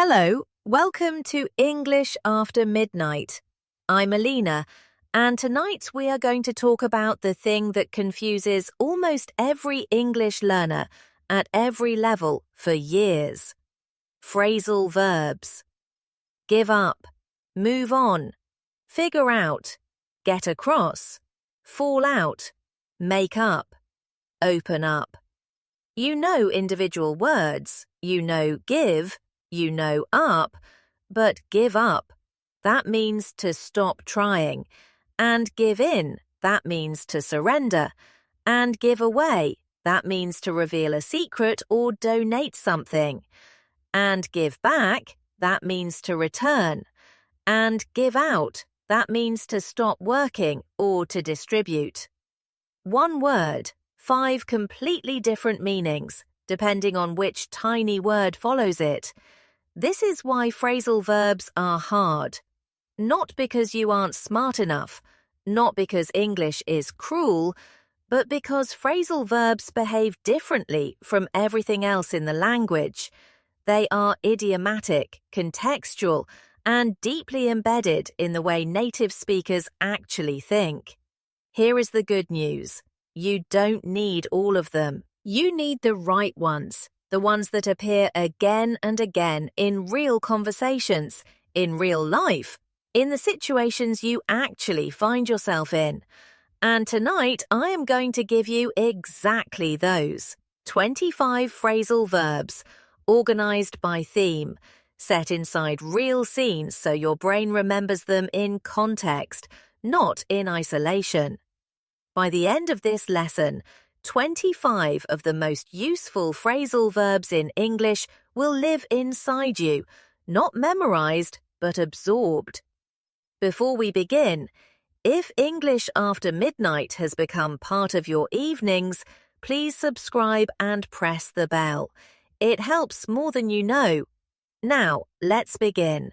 Hello, welcome to English After Midnight. I'm Alina, and tonight we are going to talk about the thing that confuses almost every English learner at every level for years. Phrasal verbs. Give up, move on, figure out, get across, fall out, make up, open up. You know individual words, you know give, you know up, but give up, that means to stop trying, and give in, that means to surrender, and give away, that means to reveal a secret or donate something, and give back, that means to return, and give out, that means to stop working or to distribute. One word, 5 completely different meanings, depending on which tiny word follows it. This is why phrasal verbs are hard. Not because you aren't smart enough, not because English is cruel, but because phrasal verbs behave differently from everything else in the language. They are idiomatic, contextual, and deeply embedded in the way native speakers actually think. Here is the good news. You don't need all of them. You need the right ones. The ones that appear again and again in real conversations, in real life, in the situations you actually find yourself in. And tonight, I am going to give you exactly those. 25 phrasal verbs, organized by theme, set inside real scenes so your brain remembers them in context, not in isolation. By the end of this lesson, 25 of the most useful phrasal verbs in English will live inside you, not memorized, but absorbed. Before we begin, if English After Midnight has become part of your evenings, please subscribe and press the bell. It helps more than you know. Now, let's begin.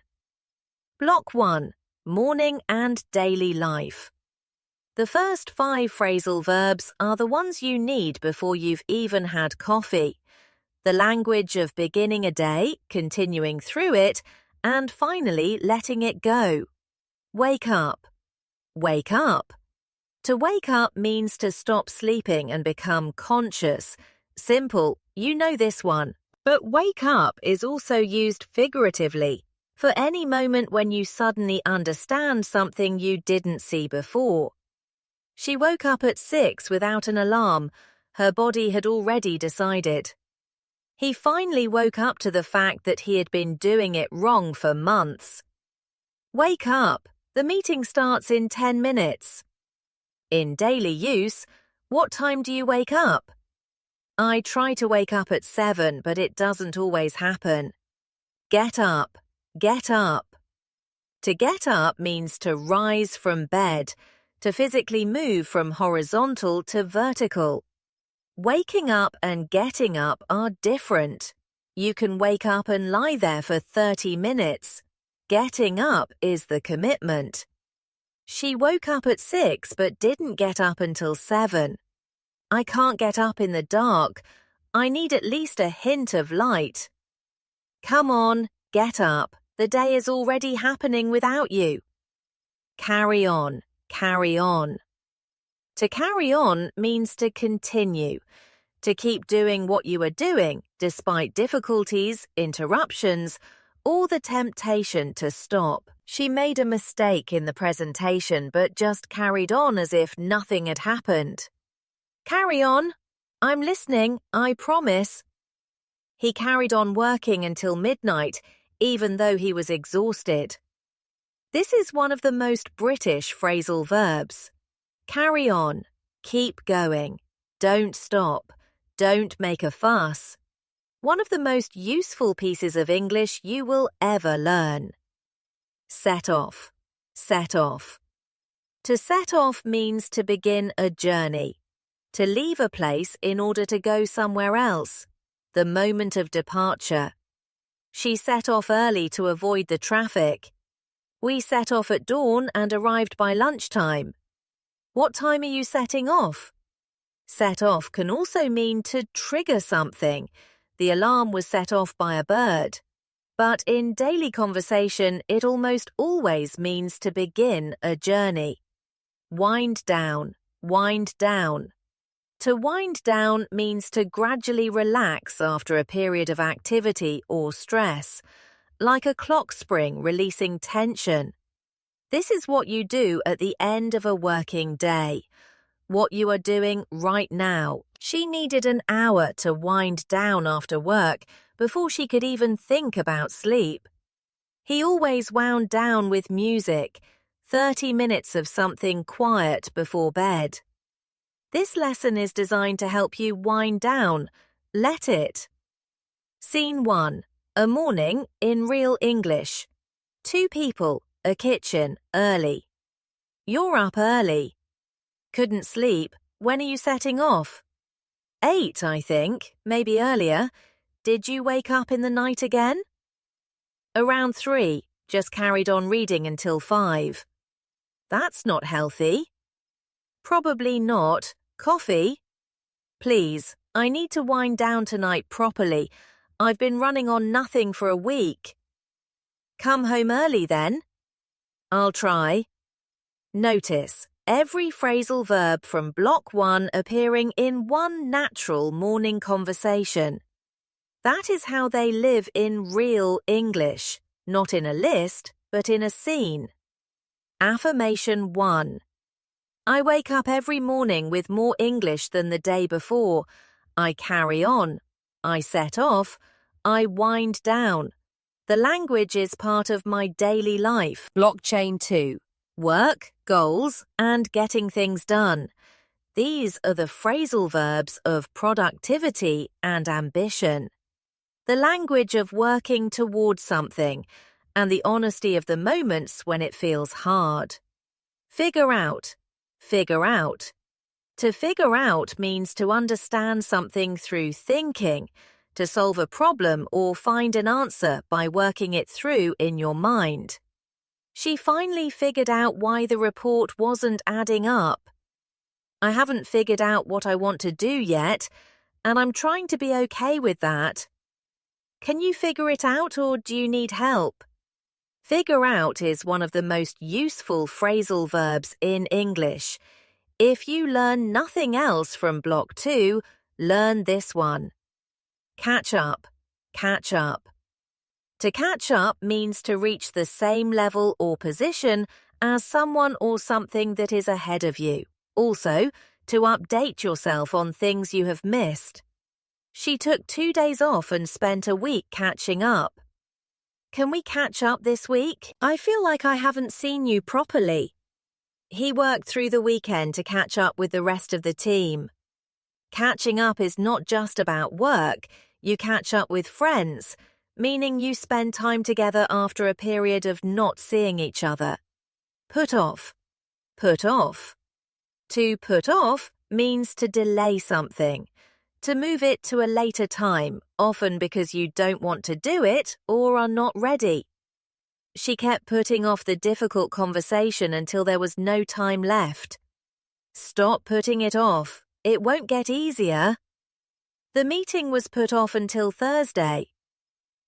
Block 1. Morning and daily life. The first 5 phrasal verbs are the ones you need before you've even had coffee. The language of beginning a day, continuing through it, and finally letting it go. Wake up. Wake up. To wake up means to stop sleeping and become conscious. Simple, you know this one. But wake up is also used figuratively, for any moment when you suddenly understand something you didn't see before. She woke up at 6 without an alarm. Her body had already decided. He finally woke up to the fact that he had been doing it wrong for months. Wake up. The meeting starts in 10 minutes. In daily use, what time do you wake up? I try to wake up at 7, but it doesn't always happen. Get up. Get up. To get up means to rise from bed, to physically move from horizontal to vertical. Waking up and getting up are different. You can wake up and lie there for 30 minutes. Getting up is the commitment. She woke up at 6 but didn't get up until 7. I can't get up in the dark. I need at least a hint of light. Come on, get up. The day is already happening without you. Carry on. Carry on. To carry on means to continue, to keep doing what you are doing despite difficulties, interruptions, or the temptation to stop. She made a mistake in the presentation but just carried on as if nothing had happened. Carry on. I'm listening, I promise. He carried on working until midnight, even though he was exhausted. This is one of the most British phrasal verbs. Carry on, keep going, don't stop, don't make a fuss. One of the most useful pieces of English you will ever learn. Set off, set off. To set off means to begin a journey, to leave a place in order to go somewhere else, the moment of departure. She set off early to avoid the traffic. We set off at dawn and arrived by lunchtime. What time are you setting off? Set off can also mean to trigger something. The alarm was set off by a bird. but in daily conversation it almost always means to begin a journey. Wind down, wind down. To wind down means to gradually relax after a period of activity or stress, like a clock spring releasing tension. This is what you do at the end of a working day. What you are doing right now. She needed an hour to wind down after work before she could even think about sleep. He always wound down with music, 30 minutes of something quiet before bed. This lesson is designed to help you wind down. Let it. Scene 1. A morning in real English. 2 people, a kitchen, early. You're up early. Couldn't sleep. When are you setting off? 8, I think, maybe earlier. Did you wake up in the night again? Around 3, just carried on reading until 5. That's not healthy. Probably not. Coffee? Please, I need to wind down tonight properly. I've been running on nothing for a week. Come home early then. I'll try. Notice every phrasal verb from block 1 appearing in one natural morning conversation. That is how they live in real English, not in a list, but in a scene. Affirmation 1. I wake up every morning with more English than the day before. I carry on. I set off. I wind down. The language is part of my daily life. Blockchain 2. Work, goals, and getting things done. These are the phrasal verbs of productivity and ambition. The language of working towards something, and the honesty of the moments when it feels hard. Figure out. Figure out. To figure out means to understand something through thinking, to solve a problem or find an answer by working it through in your mind. She finally figured out why the report wasn't adding up. I haven't figured out what I want to do yet, and I'm trying to be okay with that. Can you figure it out or do you need help? Figure out is one of the most useful phrasal verbs in English. If you learn nothing else from block 2, learn this one. Catch up, catch up. To catch up means to reach the same level or position as someone or something that is ahead of you. Also, to update yourself on things you have missed. She took 2 days off and spent a week catching up. Can we catch up this week? I feel like I haven't seen you properly. He worked through the weekend to catch up with the rest of the team. Catching up is not just about work. You catch up with friends, meaning you spend time together after a period of not seeing each other. Put off. Put off. To put off means to delay something, to move it to a later time, often because you don't want to do it or are not ready. She kept putting off the difficult conversation until there was no time left. Stop putting it off. It won't get easier. The meeting was put off until Thursday.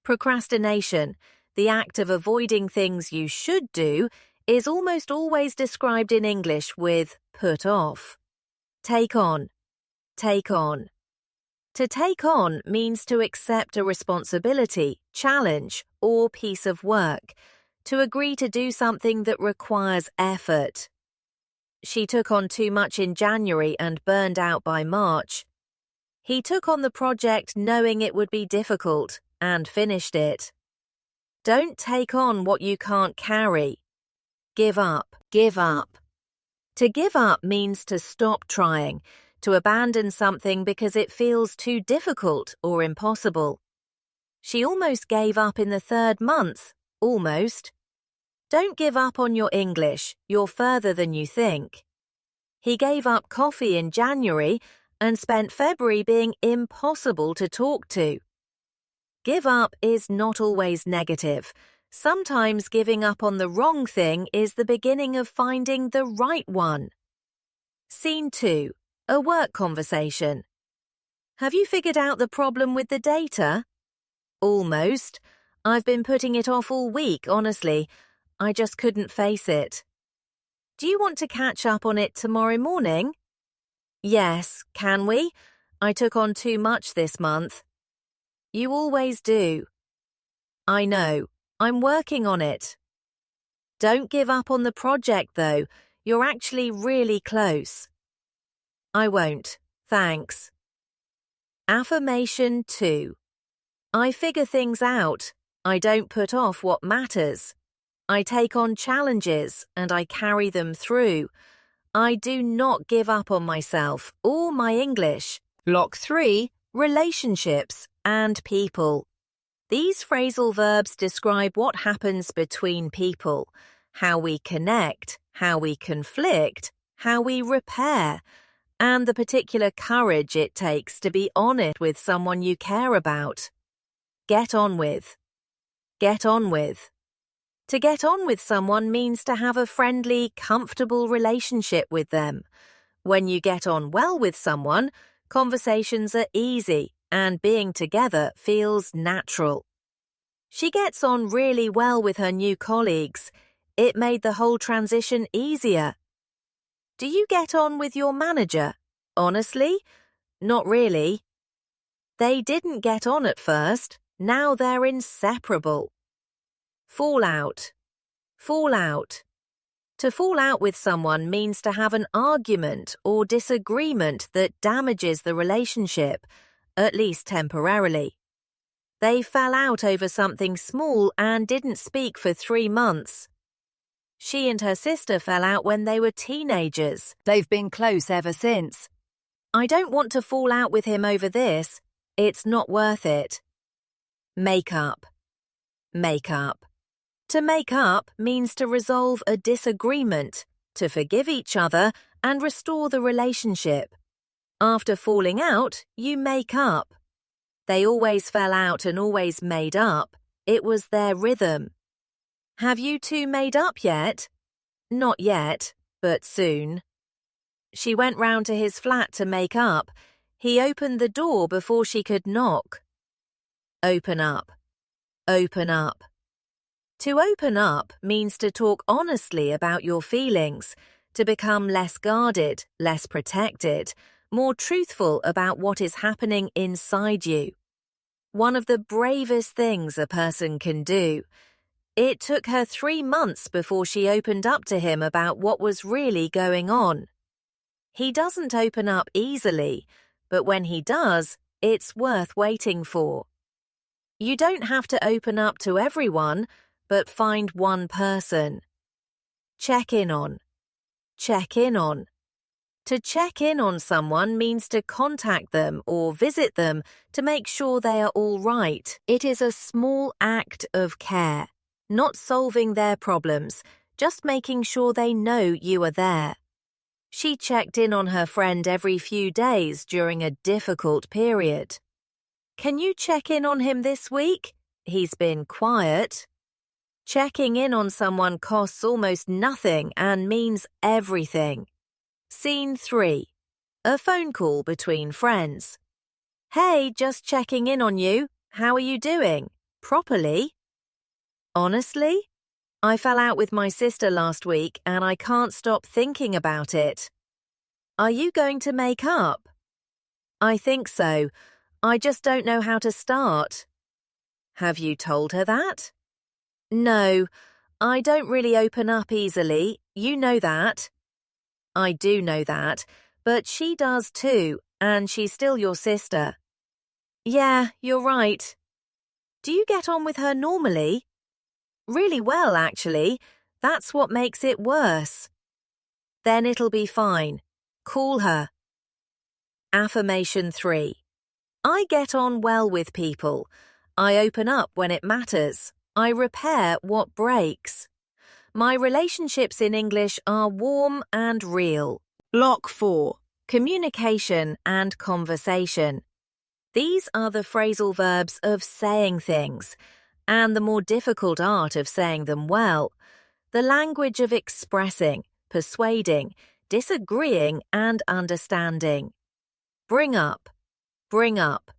Procrastination, the act of avoiding things you should do, is almost always described in English with put off. Take on. Take on. To take on means to accept a responsibility, challenge, or piece of work, to agree to do something that requires effort. She took on too much in January and burned out by March. He took on the project knowing it would be difficult and finished it. Don't take on what you can't carry. Give up. Give up. To give up means to stop trying, to abandon something because it feels too difficult or impossible. She almost gave up in the 3rd month. Almost. Don't give up on your English. You're further than you think. He gave up coffee in January and spent February being impossible to talk to. Give up is not always negative. Sometimes giving up on the wrong thing is the beginning of finding the right one. Scene 2. A work conversation. Have you figured out the problem with the data? Almost. I've been putting it off all week, honestly. I just couldn't face it. Do you want to catch up on it tomorrow morning? Yes, can we? I took on too much this month. You always do. I know. I'm working on it. Don't give up on the project, though. You're actually really close. I won't, thanks. Affirmation 2. I figure things out. I don't put off what matters. I take on challenges and I carry them through. I do not give up on myself or my English. Block 3. Relationships and people. These phrasal verbs describe what happens between people, how we connect, how we conflict, how we repair, and the particular courage it takes to be honest with someone you care about. Get on with. Get on with. To get on with someone means to have a friendly, comfortable relationship with them. When you get on well with someone, conversations are easy and being together feels natural. She gets on really well with her new colleagues. It made the whole transition easier. Do you get on with your manager? Honestly? Not really. They didn't get on at first. Now they're inseparable. Fall out. Fall out. To fall out with someone means to have an argument or disagreement that damages the relationship, at least temporarily. They fell out over something small and didn't speak for 3 months. She and her sister fell out when they were teenagers. They've been close ever since. I don't want to fall out with him over this. It's not worth it. Make up. Make up. To make up means to resolve a disagreement, to forgive each other and restore the relationship. After falling out, you make up. They always fell out and always made up. It was their rhythm. Have you two made up yet? Not yet, but soon. She went round to his flat to make up. He opened the door before she could knock. Open up. Open up. To open up means to talk honestly about your feelings, to become less guarded, less protected, more truthful about what is happening inside you. One of the bravest things a person can do. It took her 3 months before she opened up to him about what was really going on. He doesn't open up easily, but when he does, it's worth waiting for. You don't have to open up to everyone, but find one person. Check in on. Check in on. To check in on someone means to contact them or visit them to make sure they are all right. It is a small act of care, not solving their problems, just making sure they know you are there. She checked in on her friend every few days during a difficult period. Can you check in on him this week? He's been quiet. Checking in on someone costs almost nothing and means everything. Scene 3. A phone call between friends. Hey, just checking in on you. How are you doing? Properly? Honestly? I fell out with my sister last week and I can't stop thinking about it. Are you going to make up? I think so. I just don't know how to start. Have you told her that? No, I don't really open up easily. You know that. I do know that, but she does too, and she's still your sister. Yeah, you're right. Do you get on with her normally? Really well, actually. That's what makes it worse. Then it'll be fine. Call her. Affirmation 3. I get on well with people. I open up when it matters. I repair what breaks. My relationships in English are warm and real. Block 4. Communication and conversation. These are the phrasal verbs of saying things, and the more difficult art of saying them well. The language of expressing, persuading, disagreeing and understanding. Bring up. Bring up.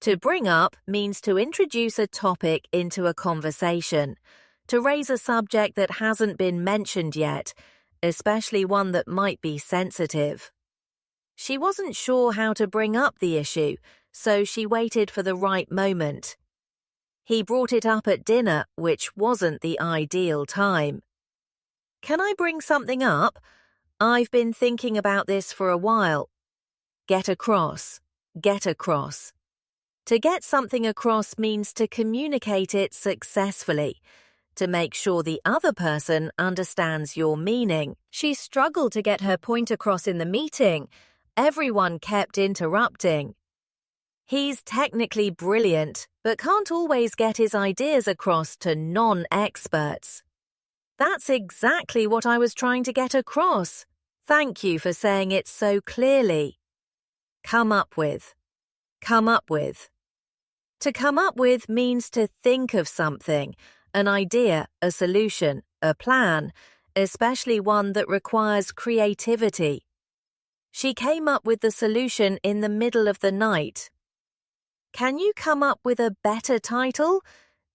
To bring up means to introduce a topic into a conversation, to raise a subject that hasn't been mentioned yet, especially one that might be sensitive. She wasn't sure how to bring up the issue, so she waited for the right moment. He brought it up at dinner, which wasn't the ideal time. Can I bring something up? I've been thinking about this for a while. Get across. Get across. To get something across means to communicate it successfully, to make sure the other person understands your meaning. She struggled to get her point across in the meeting. Everyone kept interrupting. He's technically brilliant, but can't always get his ideas across to non-experts. That's exactly what I was trying to get across. Thank you for saying it so clearly. Come up with. Come up with. To come up with means to think of something, an idea, a solution, a plan, especially one that requires creativity. She came up with the solution in the middle of the night. Can you come up with a better title?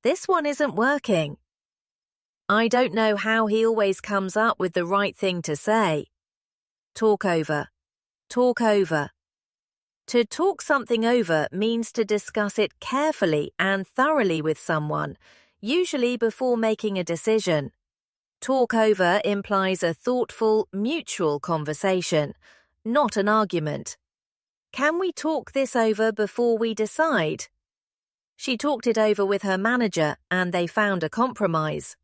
This one isn't working. I don't know how he always comes up with the right thing to say. Talk over. Talk over. To talk something over means to discuss it carefully and thoroughly with someone, usually before making a decision. Talk over implies a thoughtful, mutual conversation, not an argument. Can we talk this over before we decide? She talked it over with her manager and they found a compromise.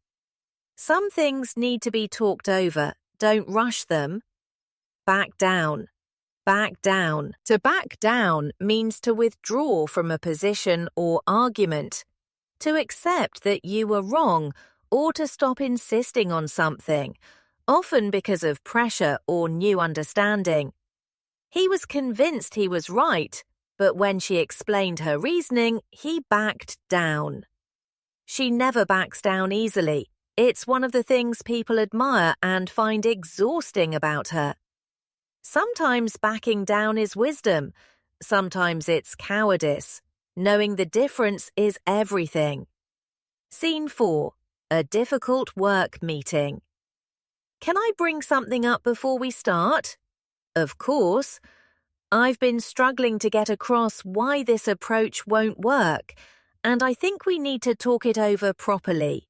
Some things need to be talked over. Don't rush them. Back down. Back down. To back down means to withdraw from a position or argument, to accept that you were wrong or to stop insisting on something, often because of pressure or new understanding. He was convinced he was right, but when she explained her reasoning, he backed down. She never backs down easily. It's one of the things people admire and find exhausting about her. Sometimes backing down is wisdom. Sometimes it's cowardice. Knowing the difference is everything. Scene 4. A difficult work meeting. Can I bring something up before we start? Of course. I've been struggling to get across why this approach won't work, and I think we need to talk it over properly.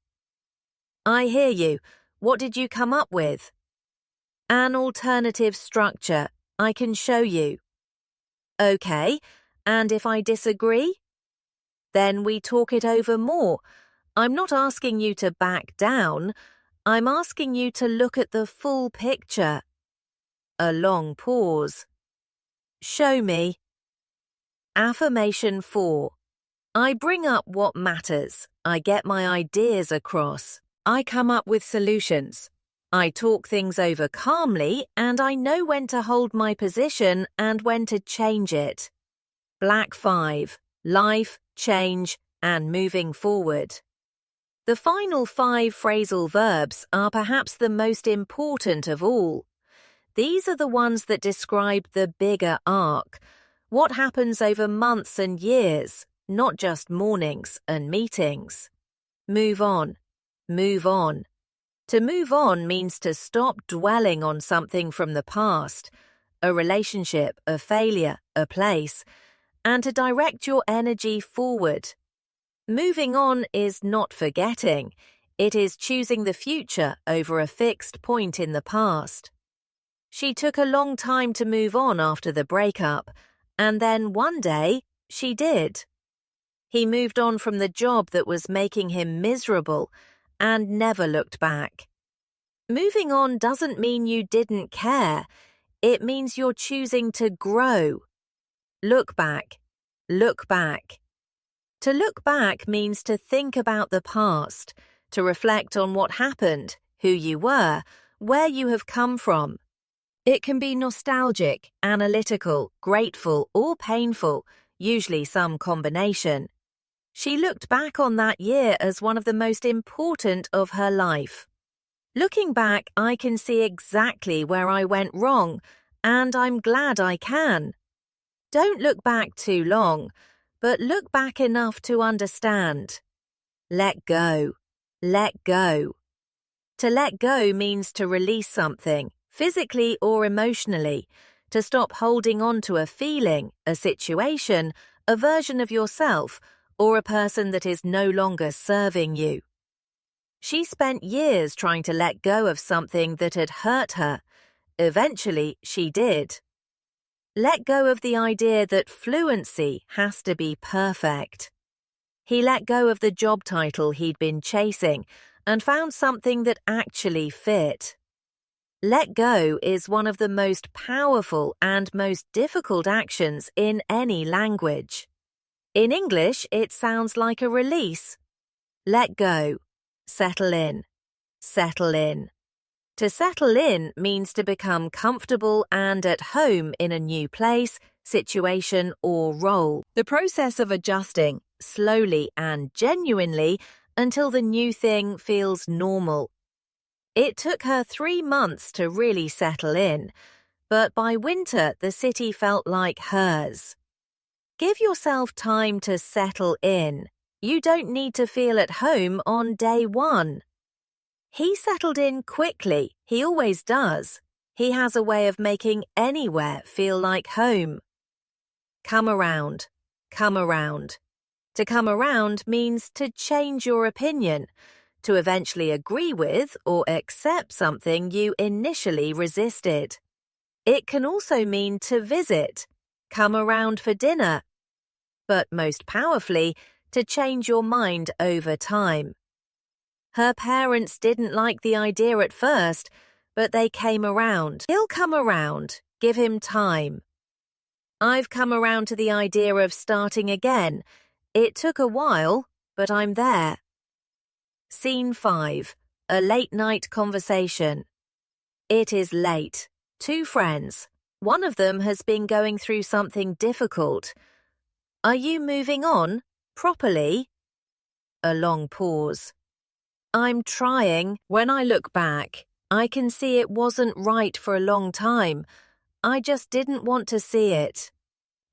I hear you. What did you come up with? An alternative structure. I can show you. Okay, and if I disagree? Then we talk it over more. I'm not asking you to back down. I'm asking you to look at the full picture. A long pause. Show me. Affirmation 4. I bring up what matters. I get my ideas across. I come up with solutions. I talk things over calmly and I know when to hold my position and when to change it. Black 5. Life, change, and moving forward. The final 5 phrasal verbs are perhaps the most important of all. These are the ones that describe the bigger arc, what happens over months and years, not just mornings and meetings. Move on. Move on. To move on means to stop dwelling on something from the past, a relationship, a failure, a place, and to direct your energy forward. Moving on is not forgetting. It is choosing the future over a fixed point in the past. She took a long time to move on after the breakup, and then one day, she did. He moved on from the job that was making him miserable and never looked back. Moving on doesn't mean you didn't care. It means you're choosing to grow. Look back. Look back. To look back means to think about the past, to reflect on what happened, who you were, where you have come from. It can be nostalgic, analytical, grateful, or painful, usually some combination. She looked back on that year as one of the most important of her life. Looking back, I can see exactly where I went wrong, and I'm glad I can. Don't look back too long. but look back enough to understand. Let go. Let go. To let go means to release something, physically or emotionally, to stop holding on to a feeling, a situation, a version of yourself, or a person that is no longer serving you. She spent years trying to let go of something that had hurt her. Eventually, she did. Let go of the idea that fluency has to be perfect. He let go of the job title he'd been chasing and found something that actually fit. Let go is one of the most powerful and most difficult actions in any language. In English, it sounds like a release. Let go. Settle in. Settle in. To settle in means to become comfortable and at home in a new place, situation, or role. The process of adjusting, slowly and genuinely, until the new thing feels normal. It took her 3 months to really settle in, but by winter the city felt like hers. Give yourself time to settle in. You don't need to feel at home on day 1. He settled in quickly, he always does. He has a way of making anywhere feel like home. Come around. Come around. To come around means to change your opinion, to eventually agree with or accept something you initially resisted. It can also mean to visit, come around for dinner, but most powerfully, to change your mind over time. Her parents didn't like the idea at first, but they came around. He'll come around. Give him time. I've come around to the idea of starting again. It took a while, but I'm there. Scene 5. A late-night conversation. It is late. 2 friends. One of them has been going through something difficult. Are you moving on? Properly? A long pause. I'm trying. When I look back, I can see it wasn't right for a long time. I just didn't want to see it.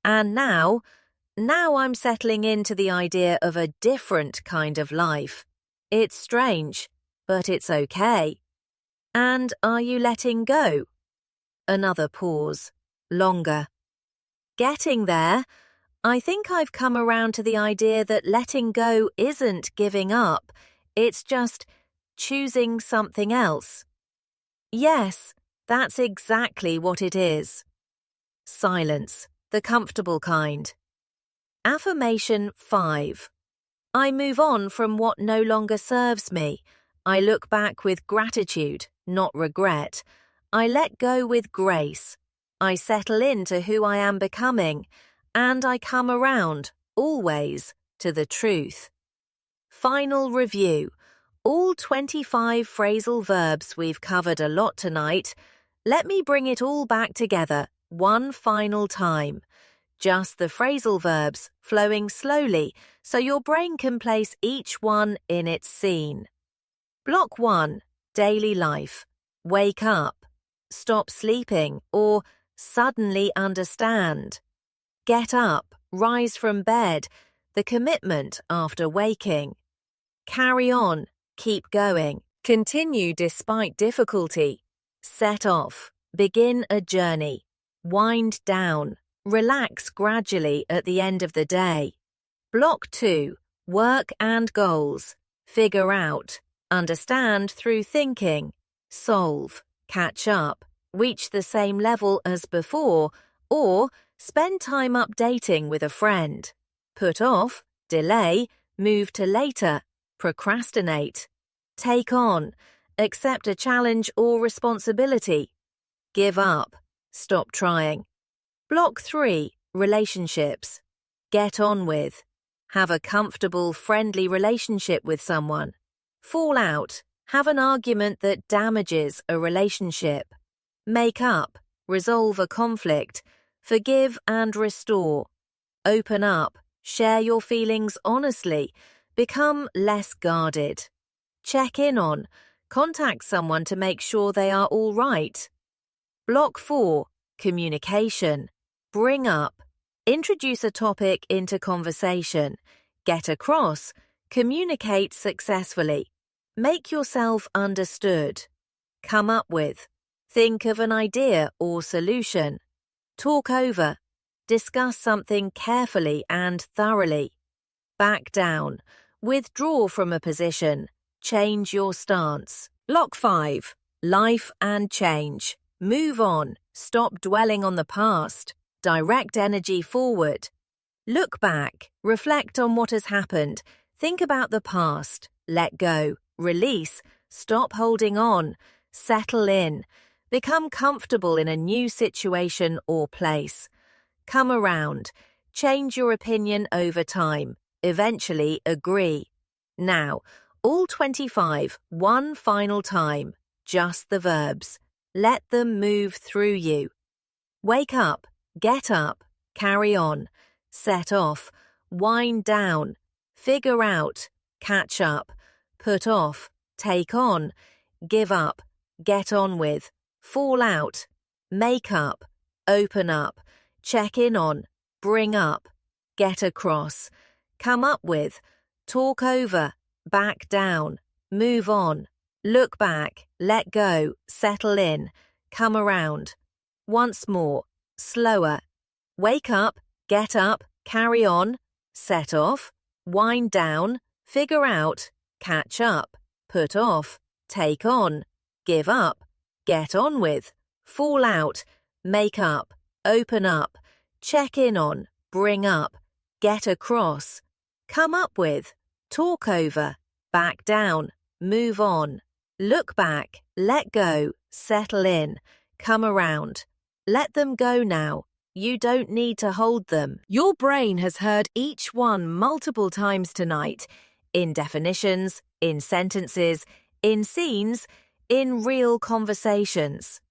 And now I'm settling into the idea of a different kind of life. It's strange, but it's okay. And are you letting go? Another pause. Longer. Getting there. I think I've come around to the idea that letting go isn't giving up. It's just choosing something else. Yes, that's exactly what it is. Silence, the comfortable kind. Affirmation 5. I move on from what no longer serves me. I look back with gratitude, not regret. I let go with grace. I settle into who I am becoming. And I come around, always, to the truth. Final review. All 25 phrasal verbs we've covered a lot tonight. Let me bring it all back together, one final time. Just the phrasal verbs, flowing slowly, so your brain can place each one in its scene. Block 1. Daily life. Wake up. Stop sleeping, or suddenly understand. Get up, rise from bed, the commitment after waking. Carry on, keep going. Continue despite difficulty. Set off, begin a journey. Wind down, relax gradually at the end of the day. Block 2. Work and goals. Figure out, understand through thinking. Solve, catch up, reach the same level as before, or spend time updating with a friend. Put off, delay, move to later, procrastinate. Take on, accept a challenge or responsibility. Give up, stop trying. Block 3. Relationships. Get on with. Have a comfortable, friendly relationship with someone. Fall out. Have an argument that damages a relationship. Make up. Resolve a conflict. Forgive and restore. Open up. Share your feelings honestly. Become less guarded. Check in on. Contact someone to make sure they are all right. Block 4. Communication. Bring up. Introduce a topic into conversation. Get across. Communicate successfully. Make yourself understood. Come up with. Think of an idea or solution. Talk over. Discuss something carefully and thoroughly. Back down. Withdraw from a position. Change your stance. Lock 5. Life and change. Move on. Stop dwelling on the past. Direct energy forward. Look back. Reflect on what has happened. Think about the past. Let go. Release. Stop holding on. Settle in. Become comfortable in a new situation or place. Come around. Change your opinion over time. Eventually agree. Now, all 25, one final time. Just the verbs. Let them move through you. Wake up. Get up. Carry on. Set off. Wind down. Figure out. Catch up. Put off. Take on. Give up. Get on with. Fall out. Make up. Open up. Check in on. Bring up. Get across. Come up with. Talk over. Back down. Move on. Look back. Let go. Settle in. Come around. Once more. Slower. Wake up. Get up. Carry on. Set off. Wind down. Figure out. Catch up. Put off. Take on. Give up. Get on with. Fall out. Make up. Open up. Check in on. Bring up. Get across. Come up with. Talk over. Back down. Move on. Look back. Let go. Settle in. Come around. Let them go now. You don't need to hold them. Your brain has heard each one multiple times tonight. In definitions, in sentences, in scenes, in real conversations.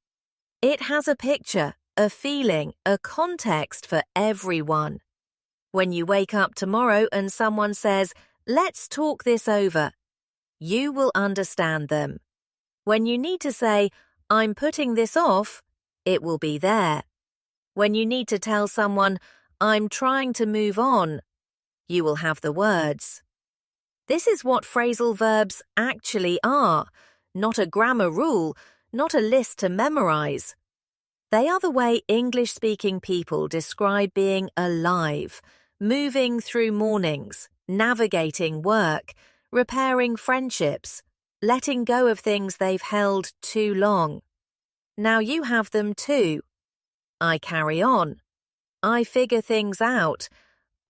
It has a picture, a feeling, a context for everyone. When you wake up tomorrow and someone says, "Let's talk this over," you will understand them. When you need to say, "I'm putting this off," it will be there. When you need to tell someone, "I'm trying to move on," you will have the words. This is what phrasal verbs actually are, not a grammar rule, not a list to memorize. They are the way English-speaking people describe being alive, moving through mornings, navigating work, repairing friendships, letting go of things they've held too long. Now you have them too. I carry on. I figure things out.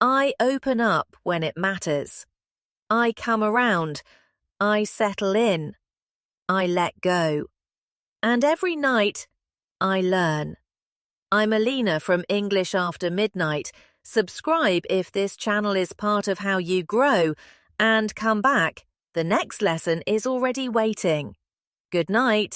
I open up when it matters. I come around. I settle in. I let go. And every night, I learn. I'm Alina from English After Midnight. Subscribe if this channel is part of how you grow, and come back. The next lesson is already waiting. Good night.